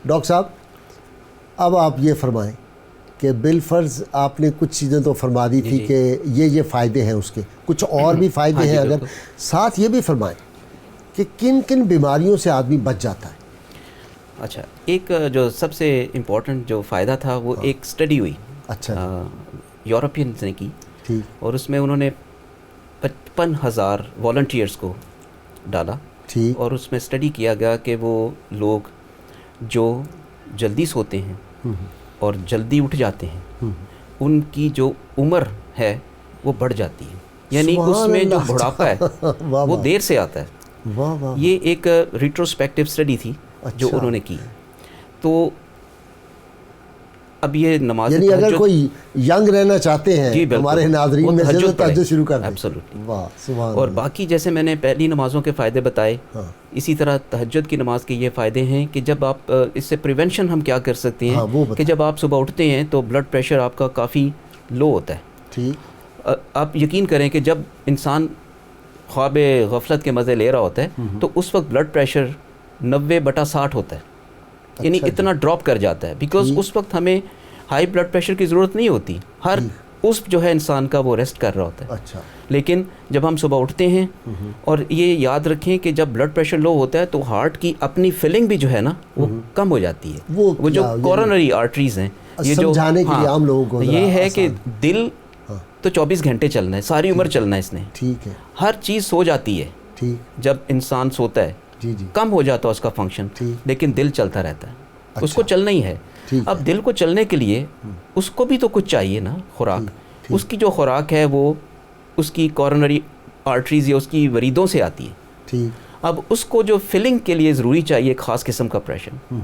Doctor صاحب اب آپ یہ فرمائیں کہ بالفرض آپ نے کچھ چیزیں تو فرما دی تھی کہ یہ فائدے ہیں اس کے، کچھ اور بھی فائدے ہیں، اگر ساتھ یہ بھی فرمائیں کہ کن کن بیماریوں سے آدمی بچ جاتا ہے؟ اچھا، ایک جو سب سے امپورٹنٹ جو فائدہ تھا وہ ایک اسٹڈی ہوئی، اچھا یورپینز نے کی، ٹھیک، اور اس میں انہوں نے 55,000 والنٹیئرس کو ڈالا، ٹھیک، اور اس میں اسٹڈی کیا گیا کہ وہ لوگ جو جلدی سوتے ہیں اور جلدی اٹھ جاتے ہیں ان کی جو عمر ہے وہ بڑھ جاتی ہے، یعنی اس میں جو بڑھاپا ہے وہ دیر سے آتا ہے۔ یہ ایک ریٹروسپیکٹیو اسٹڈی تھی جو انہوں نے کی۔ تو اب یہ نماز یعنی اگر کوئی ینگ رہنا چاہتے ہیں ہمارے ناظرین میں سے تو تہجد شروع کر دیں۔ ایبسولوٹلی، واہ سبحان اور اللہ۔ باقی جیسے میں نے پہلی نمازوں کے فائدے بتائے، اسی طرح تہجد کی نماز کے یہ فائدے ہیں کہ جب آپ اس سے پریونشن ہم کیا کر سکتے ہیں کہ جب آپ صبح اٹھتے ہیں تو بلڈ پریشر آپ کا کافی لو ہوتا ہے۔ ٹھیک، آپ یقین کریں کہ جب انسان خواب غفلت کے مزے لے رہا ہوتا ہے تو اس وقت بلڈ پریشر 90/60 ہوتا ہے، یعنی اتنا ڈراپ کر جاتا ہے، بیکاز اس وقت ہمیں ہائی بلڈ پریشر کی ضرورت نہیں ہوتی، ہر اس جو ہے انسان کا وہ ریسٹ کر رہا ہوتا ہے۔ اچھا، لیکن جب ہم صبح اٹھتے ہیں، اور یہ یاد رکھیں کہ جب بلڈ پریشر لو ہوتا ہے تو ہارٹ کی اپنی فلنگ بھی جو ہے نا وہ کم ہو جاتی ہے، وہ جو کورونری آرٹریز ہیں، یہ جو سمجھانے کے لیے عام لوگوں کو یہ ہے کہ دل تو 24 گھنٹے چلنا ہے، ساری عمر چلنا ہے اس نے، ٹھیک ہے، ہر چیز سو جاتی ہے، ٹھیک، جب انسان سوتا ہے جی جی، کم ہو جاتا ہے اس کا فنکشن، لیکن دل چلتا رہتا ہے، اس کو چلنا ہی ہے۔ اب دل کو چلنے کے لیے اس کو بھی تو کچھ چاہیے نا، خوراک، اس کی جو خوراک ہے وہ اس کی کورونری آرٹریز یا اس کی وریدوں سے آتی ہے، ٹھیک، اب اس کو جو فلنگ کے لیے ضروری چاہیے ایک خاص قسم کا پریشر،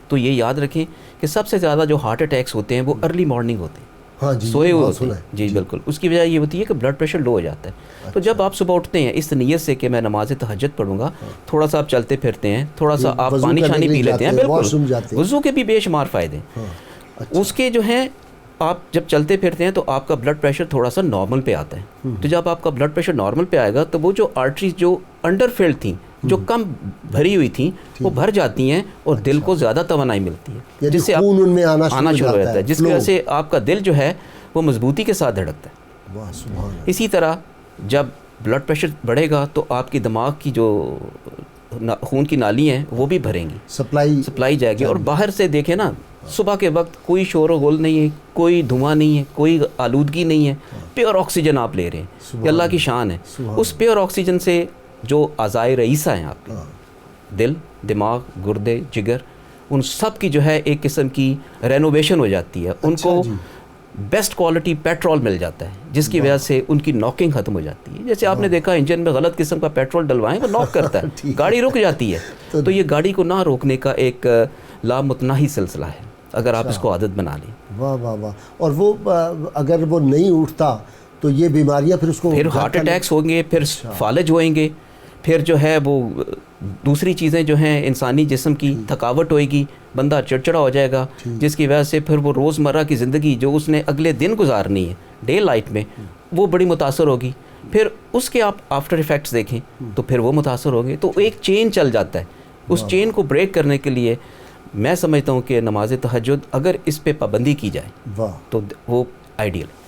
تو یہ یاد رکھیں کہ سب سے زیادہ جو ہارٹ اٹیکس ہوتے ہیں وہ ارلی مارننگ ہوتے ہیں، ہاں جی، سوئے ہوئے ہوتے ہیں، جی بالکل، اس کی وجہ یہ ہوتی ہے کہ بلڈ پریشر لو ہو جاتا ہے۔ تو جب آپ صبح اٹھتے ہیں اس نیت سے کہ میں نماز تہجد پڑھوں گا، تھوڑا سا آپ چلتے پھرتے ہیں، تھوڑا سا آپ پانی شانی پی لیتے ہیں، بالکل وضو کے بھی بے شمار فائدے ہیں اس کے جو ہیں۔ آپ جب چلتے پھرتے ہیں تو آپ کا بلڈ پریشر تھوڑا سا نارمل پہ آتا ہے، تو جب آپ کا بلڈ پریشر نارمل پہ آئے گا تو وہ جو آرٹریز جو انڈر فلڈ تھیں، جو کم بھری ہوئی تھیں، وہ بھر جاتی ہیں اور دل کو زیادہ توانائی ملتی ہے، جس سے خون ان میں آنا شروع ہو جاتا ہے، جس کی وجہ سے آپ کا دل جو ہے وہ مضبوطی کے ساتھ دھڑکتا ہے۔ اسی طرح جب بلڈ پریشر بڑھے گا تو آپ کی دماغ کی جو خون کی نالی ہیں وہ بھی بھریں گی، سپلائی جائے گی، اور باہر سے دیکھیں نا صبح کے وقت کوئی شور و غل نہیں ہے، کوئی دھواں نہیں ہے، کوئی آلودگی نہیں ہے، پیور آکسیجن آپ لے رہے ہیں، یہ اللہ کی شان ہے۔ اس پیور آکسیجن سے جو اعضائے رئیسہ ہیں آپ کے، دل، دماغ، گردے، جگر، ان سب کی جو ہے ایک قسم کی رینوویشن ہو جاتی ہے، ان کو بیسٹ کوالٹی پیٹرول مل جاتا ہے، جس کی وجہ سے ان کی ناکنگ ختم ہو جاتی ہے۔ جیسے آپ نے دیکھا انجن میں غلط قسم کا پیٹرول ڈلوائیں وہ ناک کرتا ہے، گاڑی رک جاتی ہے، تو یہ گاڑی کو نہ روکنے کا ایک لامتناہی سلسلہ ہے اگر آپ اس کو عادت بنا لیں۔ واہ واہ واہ، اور وہ اگر وہ نہیں اٹھتا تو یہ بیماریاں پھر اس کو، پھر ہارٹ اٹیکس ہوں گے، پھر فالج ہوئیں گے، پھر جو ہے وہ دوسری چیزیں جو ہیں انسانی جسم کی تھکاوٹ ہوئے گی، بندہ چڑچڑا ہو جائے گا، جس کی وجہ سے پھر وہ روزمرہ کی زندگی جو اس نے اگلے دن گزارنی ہے ڈے لائٹ میں وہ بڑی متاثر ہوگی، پھر اس کے آپ آفٹر ایفیکٹس دیکھیں تو پھر وہ متاثر ہوں گے، تو ایک چین چل جاتا ہے۔ اس چین کو بریک کرنے کے لیے میں سمجھتا ہوں کہ نماز تہجد اگر اس پہ پابندی کی جائے تو وہ آئیڈیل ہے۔